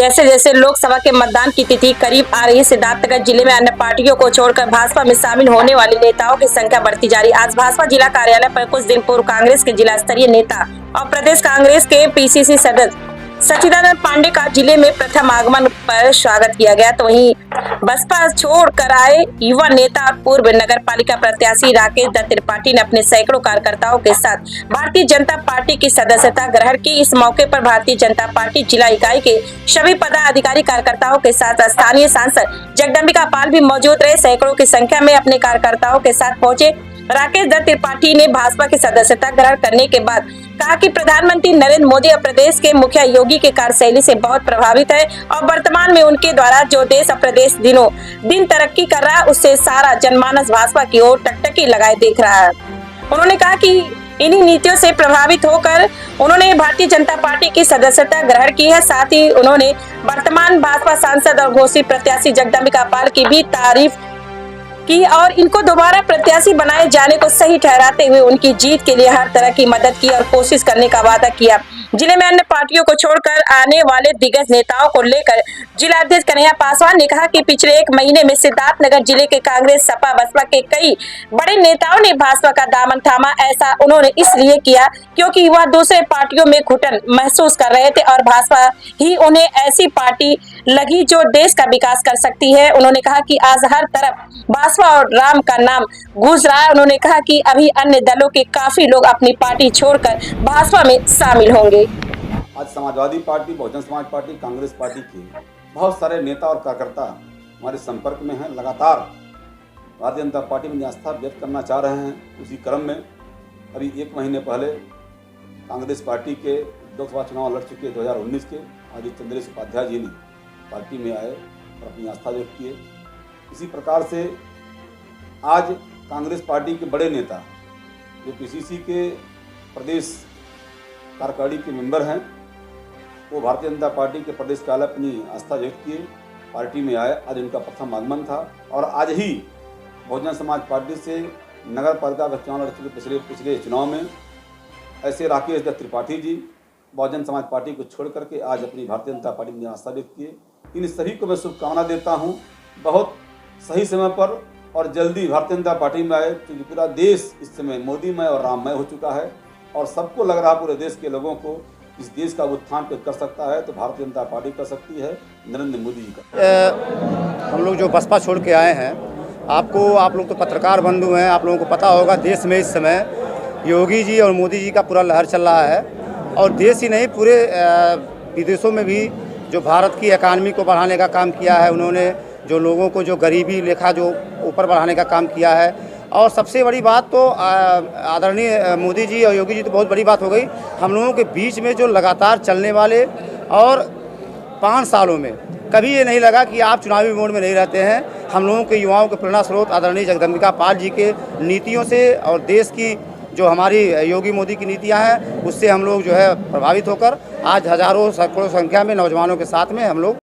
जैसे जैसे लोकसभा के मतदान की तिथि करीब आ रही है, सिद्धार्थनगर जिले में अन्य पार्टियों को छोड़कर भाजपा में शामिल होने वाले नेताओं की संख्या बढ़ती जा रही है। आज भाजपा जिला कार्यालय पर कुछ दिन पूर्व कांग्रेस के जिला स्तरीय नेता और प्रदेश कांग्रेस के पीसीसी सदस्य सच्चिदानंद पांडे का जिले में प्रथम आगमन पर स्वागत किया गया, तो वहीं बसपा छोड़कर आए युवा नेता और पूर्व नगर पालिका प्रत्याशी राकेश दत्त त्रिपाठी ने अपने सैकड़ों कार्यकर्ताओं के साथ भारतीय जनता पार्टी की सदस्यता ग्रहण की। इस मौके पर भारतीय जनता पार्टी जिला इकाई के सभी पदाधिकारी कार्यकर्ताओं के साथ स्थानीय सांसद जगदम्बिका पाल भी मौजूद रहे। सैकड़ों की संख्या में अपने कार्यकर्ताओं के साथ पहुंचे राकेश दत्त त्रिपाठी ने भाजपा की सदस्यता ग्रहण करने के बाद कहा कि प्रधानमंत्री नरेंद्र मोदी और प्रदेश के मुखिया योगी के कार्यशैली से बहुत प्रभावित है और वर्तमान में उनके द्वारा जो देश और प्रदेश दिनों दिन तरक्की कर रहा है, उससे सारा जनमानस भाजपा की ओर टकटकी लगाए देख रहा है। उन्होंने कहा कि इन्हीं नीतियों से प्रभावित होकर उन्होंने भारतीय जनता पार्टी की सदस्यता ग्रहण की है। साथ ही उन्होंने वर्तमान भाजपा सांसद और घोषित प्रत्याशी जगदम्बिका पाल की भी तारीफ की और इनको दोबारा प्रत्याशी बनाए जाने को सही ठहराते हुए उनकी जीत के लिए हर तरह की मदद की और कोशिश करने का वादा किया। जिले में अन्य पार्टियों को छोड़कर आने वाले दिग्गज नेताओं को लेकर जिला अध्यक्ष कन्हैया पासवान ने कहा कि पिछले एक महीने में सिद्धार्थनगर जिले के कांग्रेस, सपा, बसपा के कई बड़े नेताओं ने भाजपा का दामन थामा। ऐसा उन्होंने इसलिए किया क्योंकि वह दूसरे पार्टियों में घुटन महसूस कर रहे थे और भाजपा ही उन्हें ऐसी पार्टी लगी जो देश का विकास कर सकती है। उन्होंने कहा कि आज हर तरफ भाजपा और राम का नाम गूंज रहा है। उन्होंने कहा कि अभी अन्य दलों के काफी लोग अपनी पार्टी छोड़कर भाजपा में शामिल होंगे। आज Samajwadi party, Bahujan Samaj party, Congress party के बहुत सारे नेता और कार्यकर्ता हमारे संपर्क में हैं। लगातार भारतीय जनता पार्टी में आस्था व्यक्त करना चाह रहे हैं। उसी क्रम में अभी एक महीने पहले कांग्रेस पार्टी के लोकसभा चुनाव लड़ चुके 2019 के आदित्य चंद्रेश उपाध्याय जी ने पार्टी में आए और अपनी आस्था व्यक्त किए। इसी प्रकार से आज कांग्रेस पार्टी के बड़े नेता जो पीसीसी के प्रदेश कार्यकारिणी के मेंबर हैं, वो भारतीय जनता पार्टी के प्रदेश कार्यालय अपनी आस्था व्यक्त किए, पार्टी में आए। आज उनका प्रथम आगमन था और आज ही बहुजन समाज पार्टी से नगर पालिका का चुनाव लड़ चुके पिछले चुनाव में ऐसे राकेश दत्त त्रिपाठी जी बहुजन समाज पार्टी को छोड़ करके आज अपनी भारतीय जनता पार्टी में आस्था व्यक्त किए। इन सभी को मैं शुभकामना देता हूँ, बहुत सही समय पर और जल्दी भारतीय जनता पार्टी में आए, क्योंकि पूरा देश इस समय मोदीमय और राममय हो चुका है और सबको लग रहा है पूरे देश के लोगों को इस देश का उत्थान कर सकता है तो भारतीय जनता पार्टी कर सकती है, नरेंद्र मोदी जी का। हम लोग जो बसपा छोड़ के आए हैं, आप लोग तो पत्रकार बंधु हैं, आप लोगों को पता होगा देश में इस समय योगी जी और मोदी जी का पूरा लहर चल रहा है और देश ही नहीं पूरे विदेशों में भी जो भारत की इकानमी को बढ़ाने का काम किया है उन्होंने, जो लोगों को जो गरीबी रेखा जो ऊपर बढ़ाने का काम किया है। और सबसे बड़ी बात तो आदरणीय मोदी जी और योगी जी तो बहुत बड़ी बात हो गई। हम लोगों के बीच में जो लगातार चलने वाले और 5 सालों में कभी ये नहीं लगा कि आप चुनावी मोड में नहीं रहते हैं। हम लोगों के युवाओं के प्रेरणा स्रोत आदरणीय जगदम्बिका पाल जी के नीतियों से और देश की जो हमारी योगी मोदी की नीतियां हैं उससे हम लोग जो है प्रभावित होकर आज हजारों सैकड़ों संख्या में नौजवानों के साथ में हम लोग